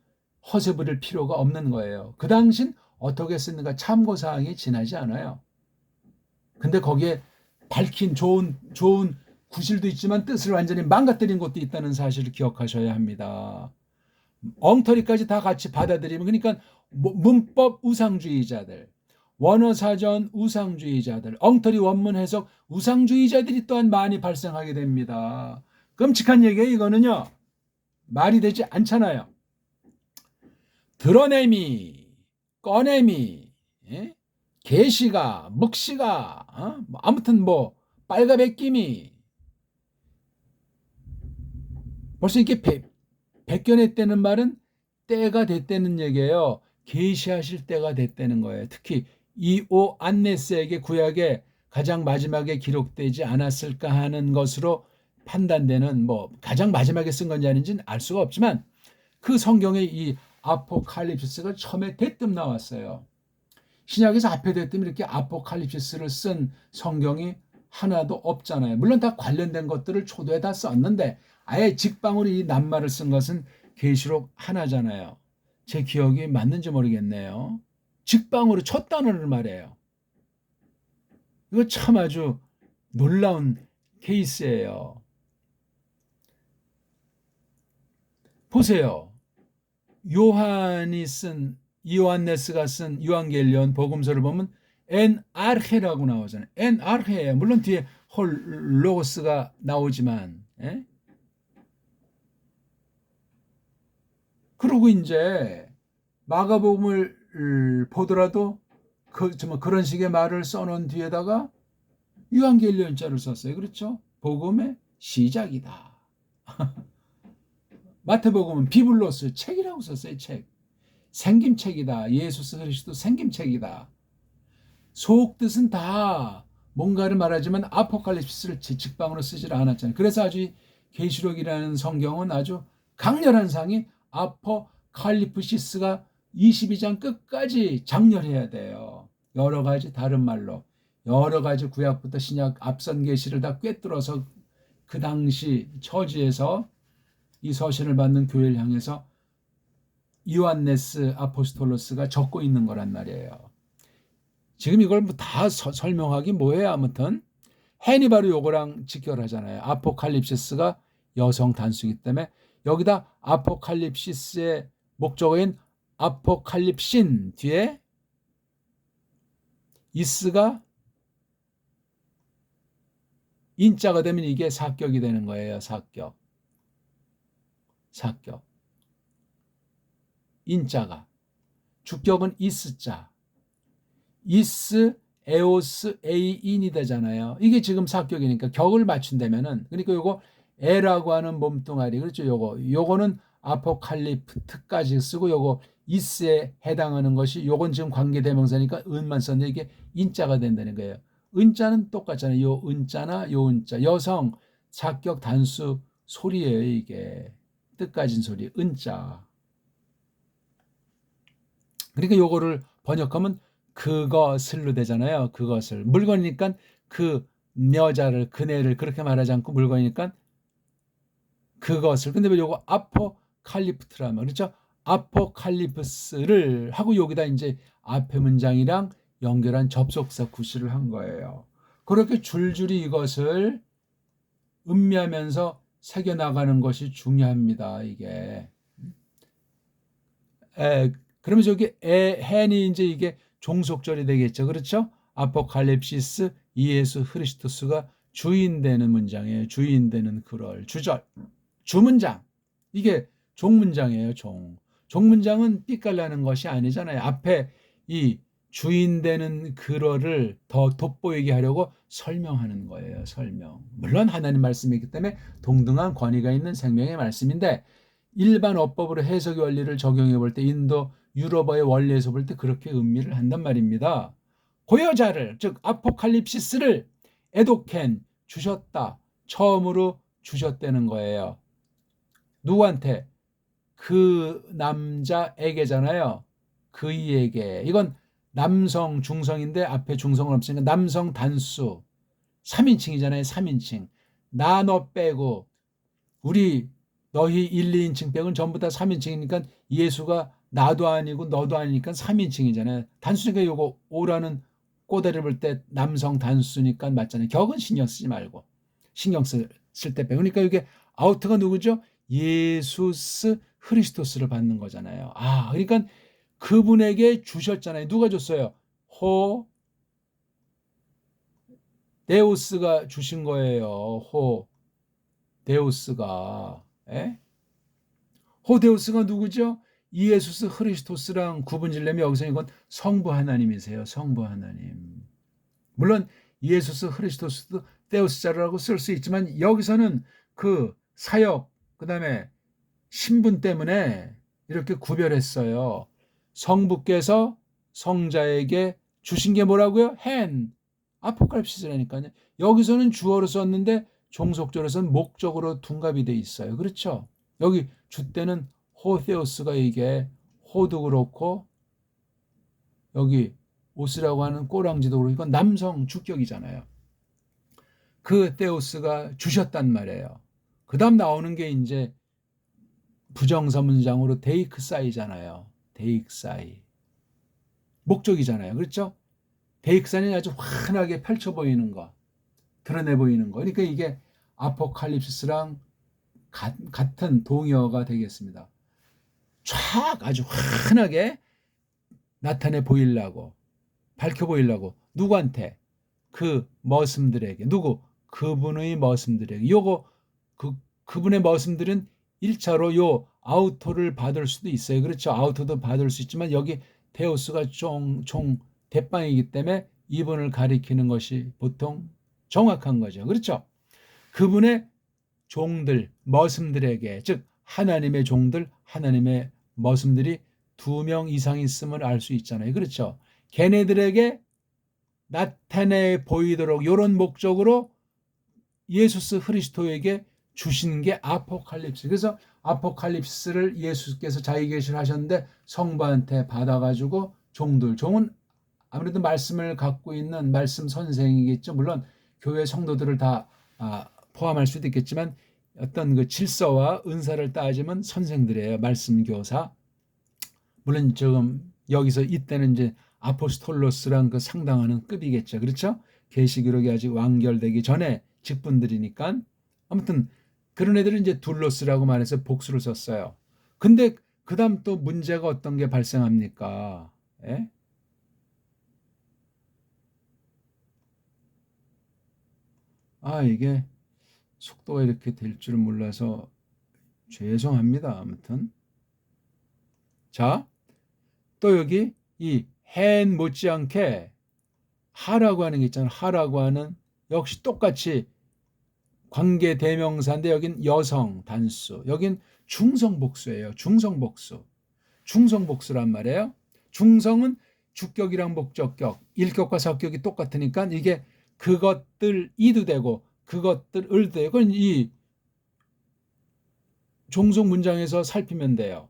[SPEAKER 1] 허세 부릴 필요가 없는 거예요. 그 당신 어떻게 쓰는가 참고사항이 지나지 않아요. 근데 거기에 밝힌 좋은 구실도 있지만 뜻을 완전히 망가뜨린 것도 있다는 사실을 기억하셔야 합니다. 엉터리까지 다 같이 받아들이면, 그러니까 문법 우상주의자들, 원어사전 우상주의자들, 엉터리 원문 해석 우상주의자들이 또한 많이 발생하게 됩니다. 끔찍한 얘기예요. 이거는요, 말이 되지 않잖아요. 드러내미, 꺼내미, 예? 계시가, 묵시가, 아무튼 뭐 빨가벗김이, 벌써 이게 베껴냈다는 말은 때가 됐다는 얘기예요. 계시하실 때가 됐다는 거예요. 특히 요한네스에게 구약에 가장 마지막에 기록되지 않았을까 하는 것으로 판단되는, 뭐 가장 마지막에 쓴 건지 아닌지는 알 수가 없지만, 그 성경에 이 아포칼립시스가 처음에 대뜸 나왔어요. 신약에서 앞에 대뜸 이렇게 아포칼립시스를 쓴 성경이 하나도 없잖아요. 물론 다 관련된 것들을 초도에 다 썼는데 아예 직방으로 이 낱말을 쓴 것은 계시록 하나잖아요. 제 기억이 맞는지 모르겠네요. 직방으로 첫 단어를 말해요. 이거 참 아주 놀라운 케이스예요. 보세요. 요한네스가 쓴 요한겔리온 복음서를 보면 엔 아르헤라고 나오잖아요. 엔 아르헤예요. 물론 뒤에 홀 로고스가 나오지만, 예? 그리고 이제 마가복음을 보더라도 그런 식의 말을 써놓은 뒤에다가 요한겔리온자를 썼어요. 그렇죠? 복음의 시작이다. 마태복음은 비블로스, 책이라고 썼어요. 책. 생김책이다. 예수 그리스도 생김책이다. 속뜻은 다 뭔가를 말하지만 아포칼립시스를 직방으로 쓰질 않았잖아요. 그래서 아주 계시록이라는 성경은 아주 강렬한 상이 아포칼립시스가 22장 끝까지 장렬해야 돼요. 여러 가지 다른 말로 여러 가지 구약부터 신약 앞선 계시를 다 꿰뚫어서 그 당시 처지에서 이 서신을 받는 교회를 향해서 요한네스 아포스톨로스가 적고 있는 거란 말이에요. 지금 이걸 다 설명하기 뭐해요. 아무튼 헨이 바로 요거랑 직결하잖아요. 아포칼립시스가 여성 단수이기 때문에 여기다 아포칼립시스의 목적어인 아포칼립신 뒤에 이스가 인자가 되면 이게 사격이 되는 거예요. 사격. 인자가. 주격은 이스자. 이스, 에오스, 에이인이 되잖아요. 이게 지금 사격이니까 격을 맞춘다면은, 그러니까 요거 에라고 하는 몸뚱아리, 그렇죠? 요거는 아포칼리프트까지 쓰고, 요거 이스에 해당하는 것이, 요건 지금 관계대명사니까 은만 썼는데 이게 인자가 된다는 거예요. 은자는 똑같잖아요. 요 은자나 요 은자. 여성, 사격 단수 소리예요. 이게 뜻 가진 소리, 은자. 그러니까 요거를 번역하면 그것을로 되잖아요. 그것을. 물건이니까 그 여자를, 그네를 그렇게 말하지 않고 물건이니까 그것을. 근데 왜 요거 아포칼리프트라 말, 그렇죠? 아포칼리프스를 하고 여기다 이제 앞에 문장이랑 연결한 접속사 구실을 한 거예요. 그렇게 줄줄이 이것을 음미하면서 새겨나가는 것이 중요합니다. 이게. 그러면 저기 헨이 이제 이게 종속절이 되겠죠. 그렇죠? 아포칼립시스 예수 크리스토스가 주인 되는 문장이에요. 주인 되는 그럴 주절. 주문장. 이게 종문장이에요. 종문장은 삐깔나는 것이 아니잖아요. 앞에 이 주인 되는 그럴을 더 돋보이게 하려고 설명하는 거예요. 설명. 물론 하나님 말씀이기 때문에 동등한 권위가 있는 생명의 말씀인데 일반 어법으로 해석의 원리를 적용해 볼 때 인도 유럽어의 원리에서 볼 때 그렇게 의미를 한단 말입니다. 고여자를, 즉 아포칼립시스를 에도켄 주셨다. 처음으로 주셨다는 거예요. 누구한테? 그 남자에게잖아요. 그이에게. 이건 남성 중성인데 앞에 중성은 없으니까 남성 단수. 3인칭이잖아요. 3인칭. 나 너 빼고 우리 너희 1, 2인칭 빼고는 전부 다 3인칭이니까 예수가 나도 아니고 너도 아니니까 3인칭이잖아요. 단수니까 요거 오라는 꼬다리를 볼 때 남성 단수니까 맞잖아요. 격은 신경 쓰지 말고. 신경 쓸 때 빼고. 그러니까 이게 아우터가 누구죠? 예수스 크리스토스를 받는 거잖아요. 그러니까 그분에게 주셨잖아요. 누가 줬어요? 호 데우스가 주신 거예요. 호 데우스가. 예? 호 데우스가 누구죠? 예수스 크리스토스랑 구분지려면 여기서 이건 성부 하나님이세요. 성부 하나님. 물론 예수스 크리스토스도 데우스자라고 쓸 수 있지만 여기서는 그 사역 그다음에 신분 때문에 이렇게 구별했어요. 성부께서 성자에게 주신 게 뭐라고요? 헨. 아포칼립시스라니까요. 여기서는 주어로 썼는데 종속절에서는 목적으로 둔갑이 돼 있어요. 그렇죠? 여기 주 때는 호세우스가 이게 호도 그렇고 여기 오스라고 하는 꼬랑지도 그렇고 이건 남성 주격이잖아요. 그 데우스가 주셨단 말이에요. 그 다음 나오는 게 이제 부정사 문장으로 데이크사이잖아요. 데이크사이. 목적이잖아요. 그렇죠? 데이크사이는 아주 환하게 펼쳐 보이는 거, 드러내 보이는 거. 그러니까 이게 아포칼립시스랑 같은 동의어가 되겠습니다. 촥 아주 환하게 나타내 보이려고, 밝혀 보이려고. 누구한테? 그 머슴들에게. 누구? 그분의 머슴들에게. 요거 그분의 머슴들은 1차로 요 아우토를 받을 수도 있어요. 그렇죠? 아우토도 받을 수 있지만 여기 데우스가 총 대빵이기 때문에 이분을 가리키는 것이 보통 정확한 거죠. 그렇죠? 그분의 종들, 머슴들에게, 즉 하나님의 종들, 하나님의 머슴들이 2명 이상 있음을 알 수 있잖아요. 그렇죠? 걔네들에게 나타내 보이도록 이런 목적으로 예수스 그리스도에게 주신 게 아포칼립스. 그래서 아포칼립스를 예수께서 자기 계시를 하셨는데 성부한테 받아가지고 종은 아무래도 말씀을 갖고 있는 말씀 선생이겠죠. 물론 교회 성도들을 다 포함할 수도 있겠지만 어떤 그 질서와 은사를 따지면 선생들이에요. 말씀 교사. 물론 지금 여기서 이때는 이제 아포스톨로스랑 그 상당하는 급이겠죠. 그렇죠? 계시기록이 아직 완결되기 전에 직분들이니까. 아무튼 그런 애들은 이제 둘로스라고 말해서 복수를 썼어요. 근데 그다음 또 문제가 어떤 게 발생합니까? 예? 이게 속도가 이렇게 될 줄은 몰라서 죄송합니다. 아무튼 자, 또 여기 이 헨 못지않게 하라고 하는 게 있잖아요. 하라고 하는 역시 똑같이 관계 대명사인데 여긴 여성 단수, 여긴 중성복수예요. 중성복수. 중성복수란 말이에요. 중성은 주격이랑 목적격, 일격과 사격이 똑같으니까 이게 그것들이도 되고 그것들을 되고 이 종속 문장에서 살피면 돼요.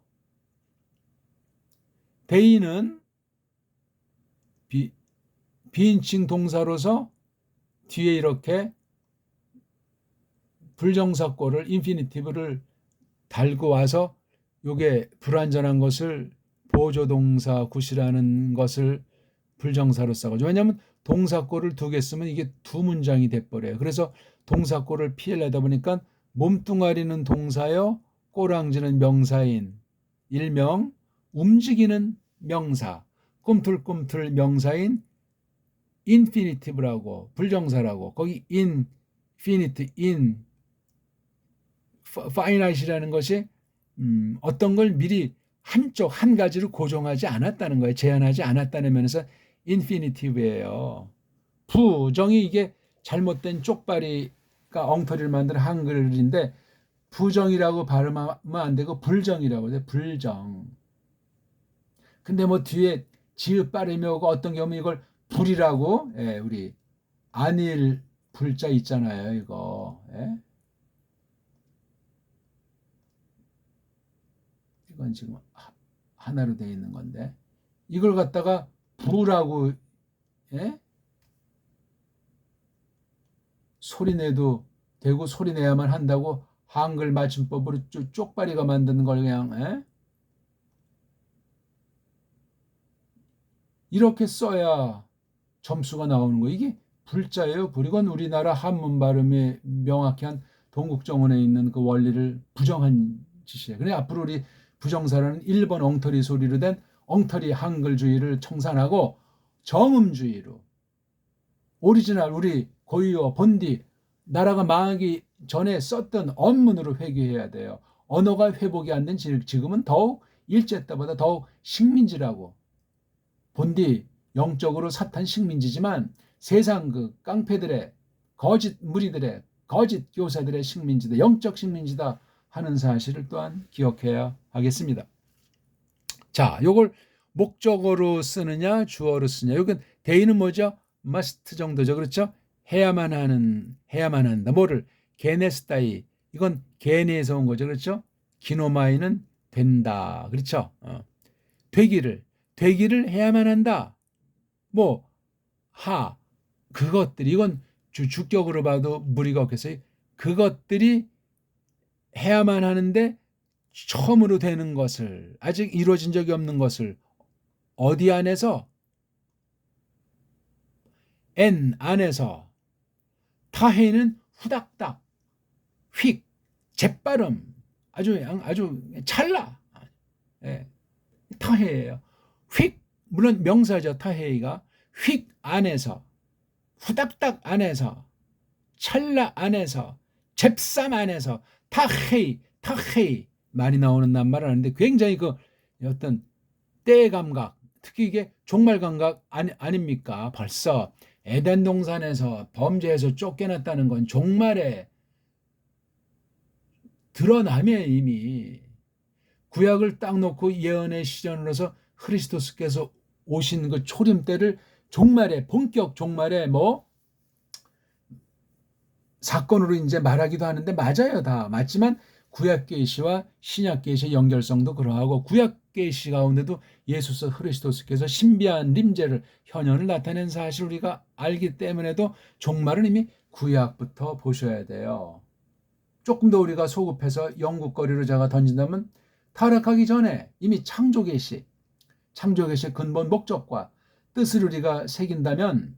[SPEAKER 1] 대인은 비인칭 동사로서 뒤에 이렇게 불정사꼴을 인피니티브를 달고 와서 요게 불완전한 것을 보조동사 굿이라는 것을 불정사로 써가지고, 왜냐하면 동사꼴을 2개 쓰면 이게 2문장이 돼버려요. 그래서 동사꼴을 피하려다 보니까 몸뚱아리는 동사요, 꼬랑지는 명사인 일명, 움직이는 명사, 꿈틀꿈틀 명사인 인피니티브라고, 불정사라고, 거기 finite이라는 것이 어떤 걸 미리 한 가지로 고정하지 않았다는 거예요. 제한하지 않았다는 면에서 인피니티브예요. 부정이 이게 잘못된 쪽발이가 엉터리를 만드는 한글인데 부정이라고 발음하면 안 되고 불정이라고 해요. 불정. 근데 뭐 뒤에 지읒 발음이 오고 어떤 경우는 이걸 불이라고, 우리 안일 불자 있잖아요. 이거. 이건 지금 하나로 되어 있는 건데 이걸 갖다가 부라고 소리 내도 되고 소리 내야만 한다고 한글 맞춤법으로 쪽발이가 만드는 걸 그냥 이렇게 써야 점수가 나오는 거. 이게 불자예요. 이건 우리나라 한문 발음에 명확히 한 동국정원에 있는 그 원리를 부정한 짓이에요. 그래 앞으로 우리 부정사라는 1번 엉터리 소리로 된 엉터리 한글주의를 청산하고 정음주의로 오리지널 우리 고유어 본디 나라가 망하기 전에 썼던 언문으로 회귀해야 돼요. 언어가 회복이 안 된 지금은 더욱 일제 때보다 더욱 식민지라고. 본디 영적으로 사탄 식민지지만 세상 그 깡패들의 거짓 무리들의 거짓 교사들의 식민지다. 영적 식민지다 하는 사실을 또한 기억해야 하겠습니다. 자, 요걸 목적어로 쓰느냐 주어로 쓰느냐. 여긴 대의는 뭐죠? must 정도죠. 그렇죠? 해야만 한다. 뭐를? 게네스다이. 이건 게네에서 온 거죠. 그렇죠? 기노마이는 된다. 그렇죠? 되기를 해야만 한다. 그것들이 이건 주격으로 봐도 무리가 없겠어요. 그것들이 해야만 하는데 처음으로 되는 것을 아직 이루어진 적이 없는 것을 어디 안에서? N 안에서 타해는 후닥닥 휙 재빠름 아주 찰나 타해예요. 휙 물론 명사죠. 타해가 휙 안에서 후닥닥 안에서 찰나 안에서 잽쌈 안에서 타헤이 많이 나오는 낱말을 하는데 굉장히 그 어떤 때의 감각 특히 이게 종말 감각 아닙니까? 벌써 에덴 동산에서 범죄에서 쫓겨났다는 건 종말에 드러나면 이미 구약을 딱 놓고 예언의 시전으로서 그리스도께서 오신 그 초림 때를 종말에 본격 종말에 사건으로 이제 말하기도 하는데 맞아요. 다 맞지만 구약 계시와 신약 계시의 연결성도 그러하고 구약 계시 가운데도 예수서 그리스도께서 신비한 림제를 현현을 나타낸 사실 우리가 알기 때문에도 종말은 이미 구약부터 보셔야 돼요. 조금 더 우리가 소급해서 영국거리로 제가 던진다면 타락하기 전에 이미 창조 계시의 근본 목적과 뜻을 우리가 새긴다면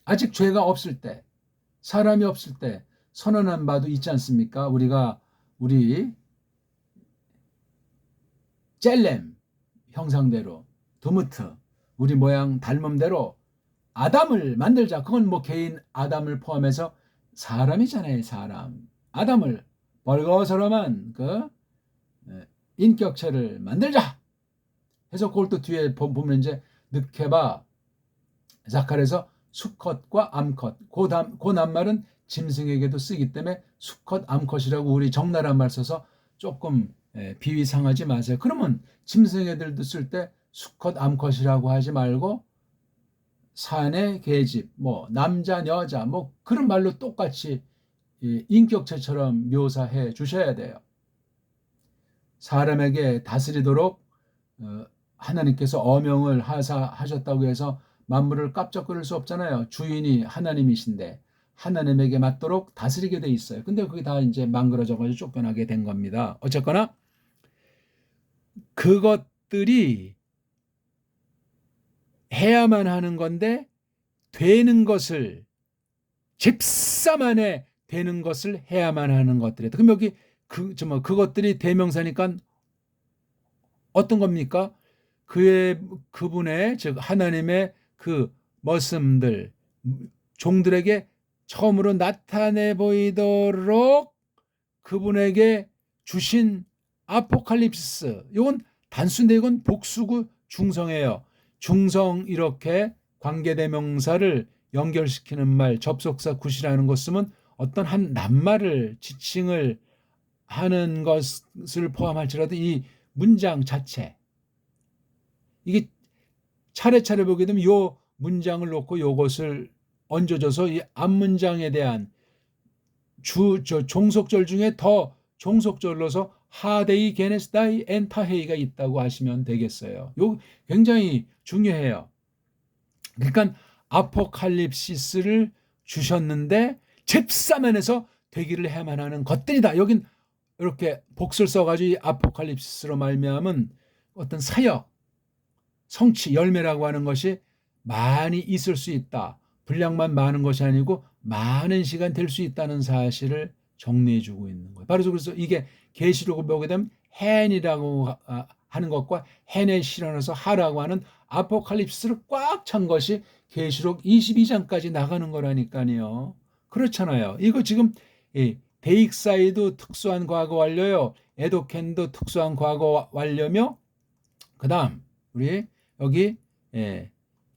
[SPEAKER 1] 아직 죄가 없을 때 사람이 없을 때 선언한 바도 있지 않습니까? 우리 젤렘 형상대로 두무트 우리 모양 닮음대로 아담을 만들자. 그건 개인 아담을 포함해서 사람이잖아요. 사람 아담을 벌거스름한 그 인격체를 만들자 해서 그걸 또 뒤에 보면 이제 느케바 자칼에서 수컷과 암컷 그 낱말은 짐승에게도 쓰기 때문에 수컷 암컷이라고 우리 적나라한 말 써서 조금 비위 상하지 마세요. 그러면 짐승애들도 쓸 때 수컷 암컷이라고 하지 말고 사내 계집 남자 여자 그런 말로 똑같이 인격체처럼 묘사해 주셔야 돼요. 사람에게 다스리도록 하나님께서 어명을 하셨다고 해서 만물을 깜짝거릴 수 없잖아요. 주인이 하나님이신데 하나님에게 맞도록 다스리게 돼 있어요. 근데 그게 다 이제 망그러져가지고 쫓겨나게 된 겁니다. 어쨌거나 그것들이 해야만 하는 건데 되는 것을 집사 만에 되는 것을 해야만 하는 것들이다. 그럼 여기 그것들이 대명사니까 어떤 겁니까? 그분의 즉 하나님의 그 머슴들 종들에게 처음으로 나타내 보이도록 그분에게 주신 아포칼립스. 이건 단순데 이건 복수구 중성이에요. 중성 이렇게 관계대명사를 연결시키는 말 접속사 굿이라는 것 쓰면 어떤 한 낱말을 지칭을 하는 것을 포함할지라도 이 문장 자체 이게 차례차례 보게 되면 이 문장을 놓고 이것을 얹어줘서 이 앞문장에 대한 종속절 중에 더 종속절로서 하데이 게네스다이 엔타헤이가 있다고 하시면 되겠어요. 요 굉장히 중요해요. 그러니까 아포칼립시스를 주셨는데 집사면에서 되기를 해야만 하는 것들이다. 여긴 이렇게 복수를 써가지고 이 아포칼립시스로 말미암은 어떤 사역, 성취, 열매라고 하는 것이 많이 있을 수 있다. 분량만 많은 것이 아니고 많은 시간 될 수 있다는 사실을 정리해 주고 있는 거예요. 바로 그래서 이게 계시록을 보게 되면 헨이라고 하는 것과 헨에 실현해서 하라고 하는 아포칼립스를 꽉 찬 것이 계시록 22장까지 나가는 거라니까요. 그렇잖아요. 이거 지금 데익사이도 특수한 과거 완료요. 에도켄도 특수한 과거 완료며 그다음 우리 여기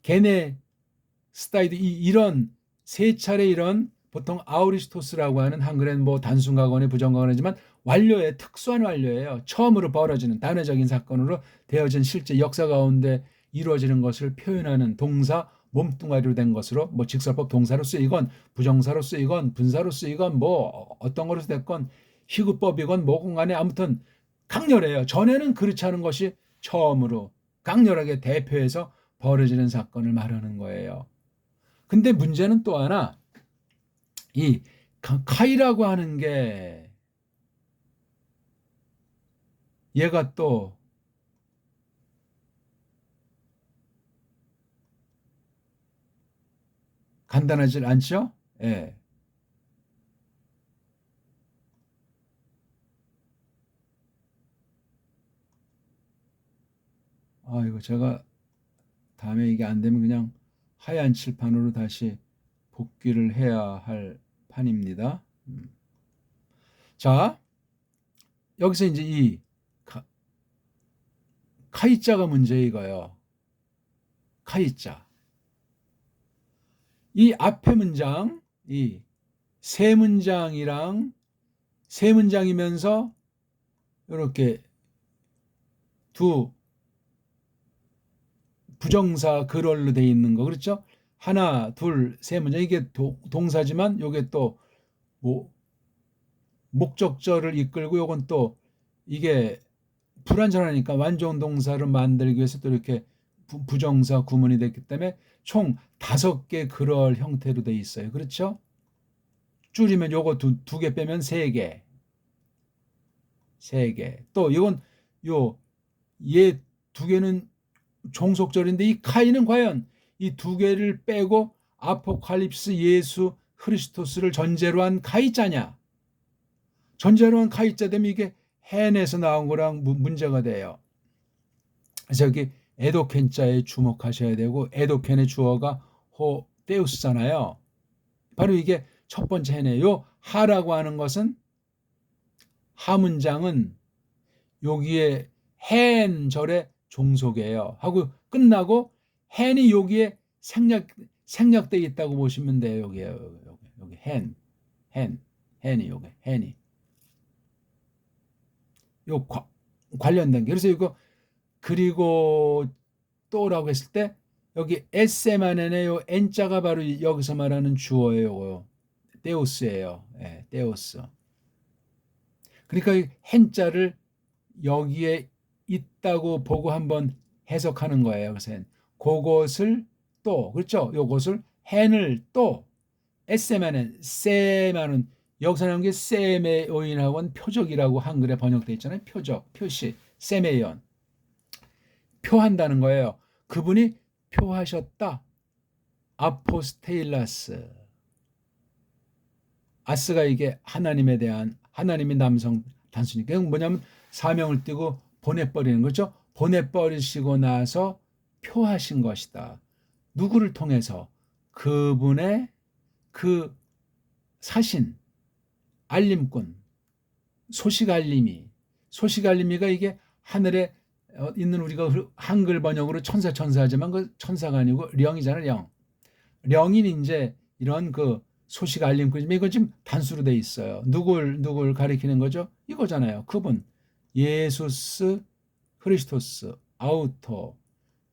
[SPEAKER 1] 게네스타이도 이런 세 차례 이런 보통 아우리스토스라고 하는 한글엔 뭐 단순과거나 부정과거나지만 완료의 특수한 완료예요. 처음으로 벌어지는 단회적인 사건으로 되어진 실제 역사 가운데 이루어지는 것을 표현하는 동사 몸뚱아리로 된 것으로 뭐 직설법 동사로 쓰이건 부정사로 쓰이건 분사로 쓰이건 뭐 어떤 거로 됐건 희구법이건 뭐건 간에 아무튼 강렬해요. 전에는 그렇지 않은 것이 처음으로 강렬하게 대표해서 벌어지는 사건을 말하는 거예요. 근데 문제는 또 하나 이 카이라고 하는 게 얘가 또 간단하지 않죠? 예. 이거 제가 다음에 이게 안 되면 그냥 하얀 칠판으로 다시 복귀를 해야 할 판입니다. 자, 여기서 이제 이 카이자가 문제 이거예요. 카이자. 이 앞에 문장, 이 세 문장이랑 세 문장이면서 이렇게 두 부정사 그럴로 돼 있는 거 그렇죠? 하나, 둘, 세 문장 이게 동사지만 요게 또 뭐 목적절을 이끌고 요건 또 이게 불완전하니까 완전 동사를 만들기 위해서 또 이렇게 부정사 구문이 됐기 때문에 총 5개 그럴 형태로 돼 있어요. 그렇죠? 줄이면 요거 두 개 빼면 3개. 3개. 또 이건 얘 2개는 종속절인데 이 카이는 과연 이 2개를 빼고 아포칼립스 예수 크리스토스를 전제로 한 카이자냐? 전제로 한 카이자 되면 이게 헨에서 나온 거랑 문제가 돼요. 그래서 여기 에도켄자에 주목하셔야 되고 에도켄의 주어가 호데우스잖아요. 바로 이게 첫 번째 헨이에요. 하라고 하는 것은 하 문장은 여기에 헨절의 종속이에요. 하고 끝나고 헨이 여기에 생략되어 있다고 보시면 돼요. 여기 헨이 여기 헨이 요 관련된 게 그래서 이거 그리고 또라고 했을 때 여기 에세만의 요 n자가 바로 여기서 말하는 주어예요. 요거 데우스예요. 예, 데우스. 그러니까 이 hen자를 여기에 있다고 보고 한번 해석하는 거예요. 그래서 그것을 또 그렇죠. 요것을 hen을 또 에세만은 세만은 여기서 나온 게 세메오인하고는 표적이라고 한글에 번역되어 있잖아요. 표적, 표시, 세메이온. 표한다는 거예요. 그분이 표하셨다. 아포스테일라스. 아스가 이게 하나님에 대한 하나님이 남성 단수니까 뭐냐면 사명을 띠고 보내버리는 거죠. 보내버리시고 나서 표하신 것이다. 누구를 통해서? 그분의 그 사신, 알림꾼, 소식알림이가 이게 하늘에 있는 우리가 한글 번역으로 천사하지만 그 천사가 아니고 령이잖아요. 령인 이제 이런 그 소식 알림꾼이지만 이건 지금 단수로 돼 있어요. 누굴 가리키는 거죠? 이거잖아요. 그분 예수스 크리스토스 아우토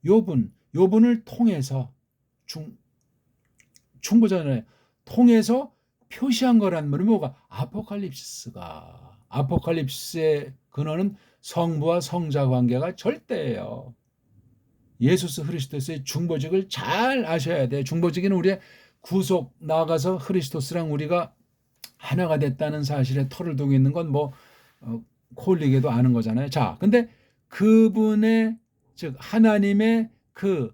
[SPEAKER 1] 요분을 통해서 중보잖아요. 통해서 표시한 거란 말이 뭐가 아포칼립스의 근원은 성부와 성자 관계가 절대예요. 예수스 크리스토스의 중보직을 잘 아셔야 돼요. 중보직은 우리의 구속 나아가서 크리스토스랑 우리가 하나가 됐다는 사실에 털을 두고 있는 건 뭐 콜리게도 아는 거잖아요. 자, 근데 그분의 즉 하나님의 그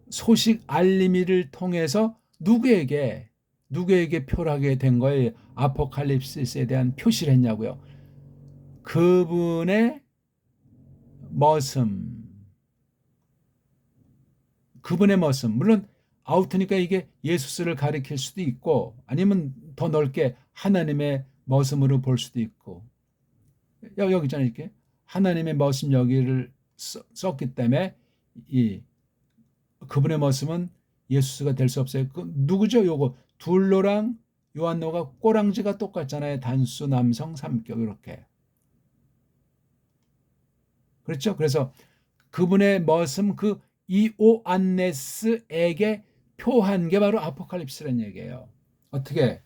[SPEAKER 1] 소식 알림이를 통해서 누구에게 표하게 된 거예요? 아포칼립스에 대한 표시를 했냐고요. 그분의 머슴. 물론 아우트니까 이게 예수스를 가리킬 수도 있고 아니면 더 넓게 하나님의 머슴으로 볼 수도 있고, 여기 있잖아요. 이렇게 하나님의 머슴 여기를 썼기 때문에 그분의 머슴은 예수스가 될 수 없어요. 누구죠? 요거 둘로랑 요한노가 꼬랑지가 똑같잖아요. 단수 남성 삼격 이렇게. 그렇죠? 그래서 그분의 머슴 이오안네스에게 표한 게 바로 아포칼립스라는 얘기예요. 어떻게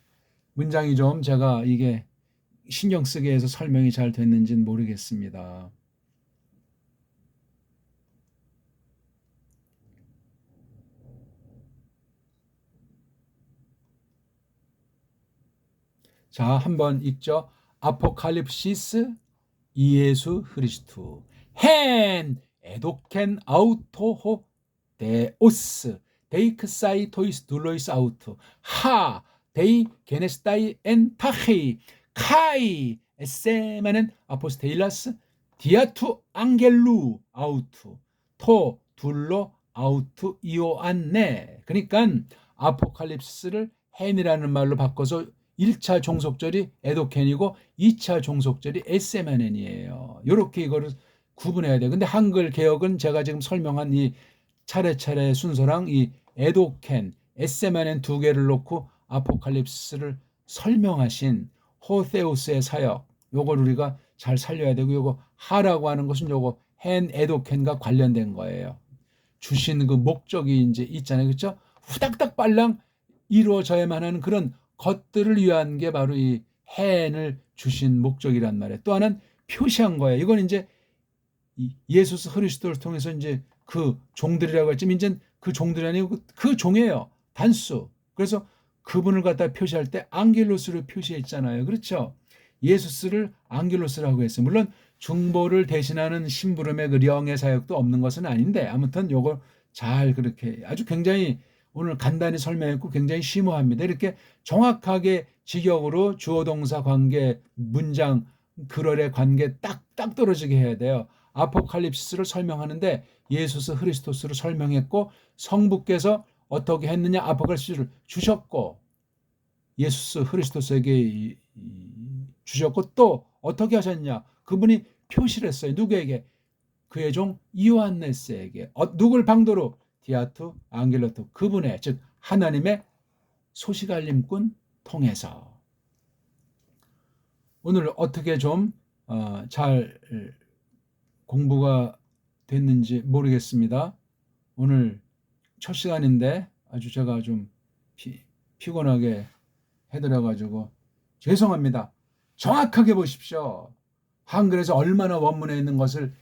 [SPEAKER 1] 문장이 좀 제가 이게 신경 쓰게 해서 설명이 잘 됐는지는 모르겠습니다. 자, 한번 읽죠. 아포칼립시스 이예수 그리스도 헨 에도켄 아우토호 데오스 데이크사이 토이스 둘로이스 아우토 하 데이 게네스타이 엔 타헤이 카이 에세마는 아포스테일라스 디아투 앙겔루 아우투 토 둘로 아우투 이오안네. 그러니까 아포칼립스를 헨이라는 말로 바꿔서 1차 종속절이 에도켄이고 2차 종속절이 에세마넨이에요. 이렇게 이거를 구분해야 돼요. 근데 한글 개혁은 제가 지금 설명한 이 차례차례 순서랑 이 에도켄, 에세마넨 두 개를 놓고 아포칼립스를 설명하신 호세우스의 사역, 요걸 우리가 잘 살려야 되고, 요거 하라고 하는 것은 요거 헨 에도켄과 관련된 거예요. 주신 그 목적이 이제 있잖아요. 그렇죠? 후닥닥 빨랑 이루어져야만 하는 그런 것들을 위한 게 바로 이 헨을 주신 목적이란 말이에요. 또 하나는 표시한 거예요. 이건 이제 예수 그리스도를 통해서 이제 그 종들이라고 했지만 이제 그 종들이 아니고 그 종이에요. 단수. 그래서 그분을 갖다 표시할 때 앙겔로스를 표시했잖아요. 그렇죠? 예수스를 앙겔로스라고 했어요. 물론 중보를 대신하는 심부름의 그 령의 사역도 없는 것은 아닌데 아무튼 요걸 잘 그렇게 아주 굉장히 오늘 간단히 설명했고 굉장히 심오합니다. 이렇게 정확하게 직역으로 주어 동사 관계 문장 글월의 관계 딱 떨어지게 해야 돼요. 아포칼립스를 설명하는데 예수스 그리스도스를 설명했고 성부께서 어떻게 했느냐 아포칼립스를 주셨고 예수스 그리스도스에게 주셨고 또 어떻게 하셨냐 그분이 표시를 했어요. 누구에게? 그의 종 이오안네스에게. 누굴 방도로? 디아투 앙겔로토 그분의 즉 하나님의 소식 알림꾼 통해서. 오늘 어떻게 좀 잘 공부가 됐는지 모르겠습니다. 오늘 첫 시간인데 아주 제가 좀 피곤하게 해드려가지고 죄송합니다. 정확하게 보십시오. 한글에서 얼마나 원문에 있는 것을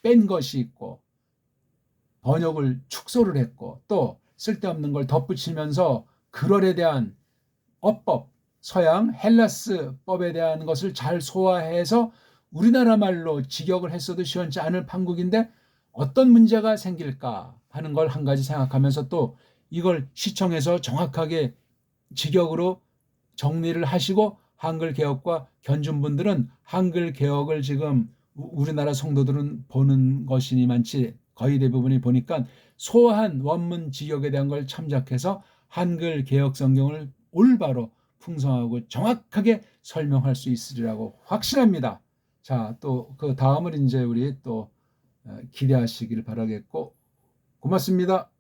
[SPEAKER 1] 뺀 것이 있고 번역을 축소를 했고 또 쓸데없는 걸 덧붙이면서 글월에 대한 어법, 서양 헬라스법에 대한 것을 잘 소화해서 우리나라 말로 직역을 했어도 시원치 않을 판국인데 어떤 문제가 생길까 하는 걸 한 가지 생각하면서 또 이걸 시청해서 정확하게 직역으로 정리를 하시고 한글 개혁과 견준 분들은 한글 개혁을 지금 우리나라 성도들은 보는 것이니만치 거의 대부분이 보니까 소한 원문 직역에 대한 걸 참작해서 한글 개혁 성경을 올바로 풍성하고 정확하게 설명할 수 있으리라고 확신합니다. 자, 또 그 다음을 이제 우리 또 기대하시길 바라겠고 고맙습니다.